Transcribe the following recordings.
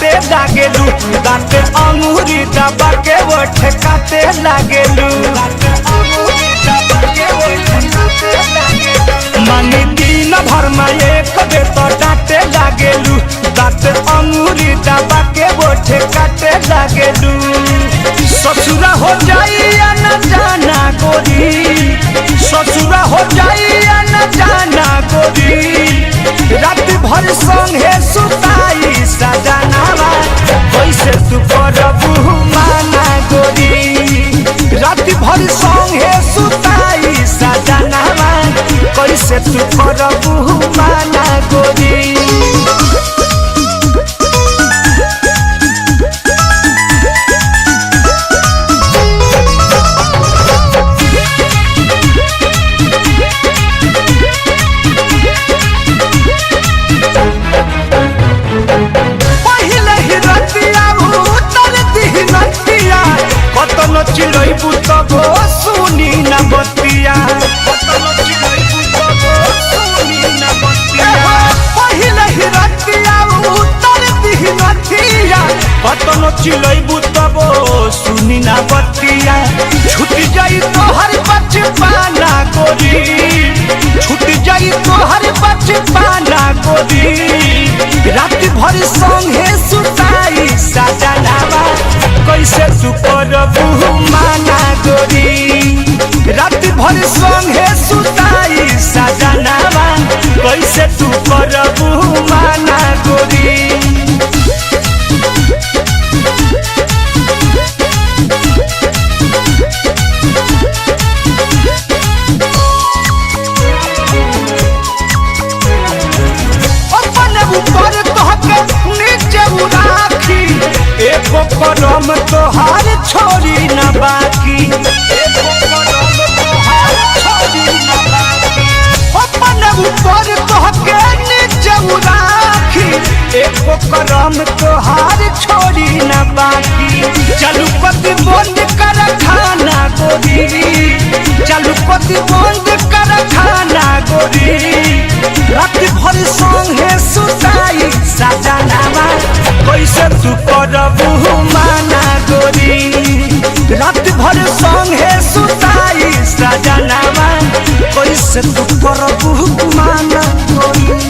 काटे लागेलू, दांत अंगूरी दबा के ओठ काटे लागेलू। मानी दिन भर में एक बेर तो डांटे लागेलू, दांत अंगूरी दबा के ओठ काटे लागेलू। ससुरा हो जाइया न जाना गोरी, ससुरा हो जाइया न जाना गोरी, रात भर संगे सुताई सजनावा कैसे तू करबू माना गोरी, रात भर संगे सुताई सजनावा कैसे तू करबू माना गोरी। चिड़ैबू तब सुनी न बतिया, पहिले ही रतिया उतर दी नथिया, कतनो चिड़ैबू तब सुनी न बतिया। छूट जाई तोहर बचपना गोरी, छूट जाई तोहर बचपना गोरी, रात भर संगे सुताई सजनावा कैसे तू करबू माना गोरी, रात भर संगे सुताई सजनावा कैसे तू करबू माना गोरी। एको करम तोहार छोड़ी न बाकी, एको करम तोहार छोड़ी न बाकी, अपन ऊपर तोहके नीचे राखी, एको करम तोहार छोड़ी न बाकी। चलू पति बंद कर खाना गोरी, चलू पति बंद कर खाना गोरी, रात भर संगे सुताई सजनावा कैसे तू करबू माना गोरी, रात भर संगे सुताई सजनावा कैसे तू करबू माना गोरी।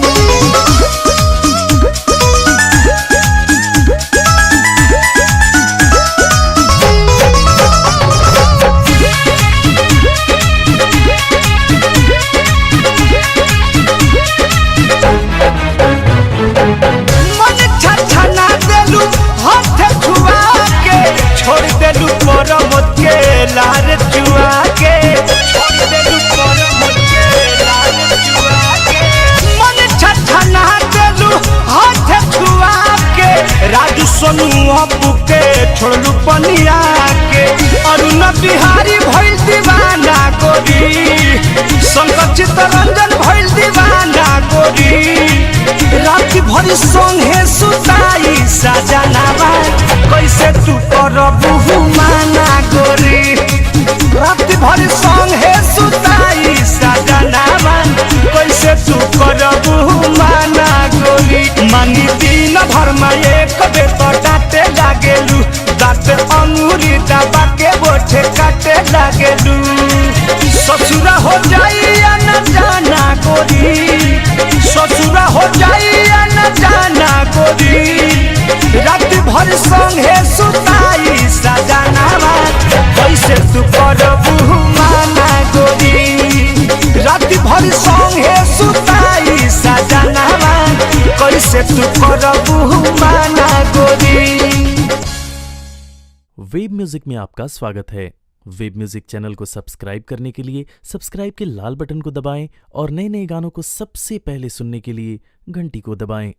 लार चुआ के छोड़ देलू करम के लार चुआ के, मन छछना देलू हाथ छुआ के, राजू सोनू अपू के छोड़लू पनिया के, अरुण बिहारी भइल दीवाना गोरी, शंकर चित्तरंजन भइल दीवाना गोरी, रात भर संगे सुताई सजनावा कैसे तू करबू माना गोरी, रात भर संगे सुताई सजनावा कैसे तू करबू माना गोरी। मांगी दिन भर में एक बेर तो डांटे लागेलू, दांत अंगूरी दबा के ओठ काटे लागेलू। ससुरा हो जाइया न जाना गोरी, ससुरा हो जाइया न जाना गोरी, रात भर संगे सुताई सजनावा कैसे तू करबू माना गोरी, रात भर संगे सुताई सजनावा कैसे तू करबू माना गोरी। वेब म्यूजिक में आपका स्वागत है। वेब म्यूजिक चैनल को सब्सक्राइब करने के लिए सब्सक्राइब के लाल बटन को दबाएं और नए नए गानों को सबसे पहले सुनने के लिए घंटी को दबाएं।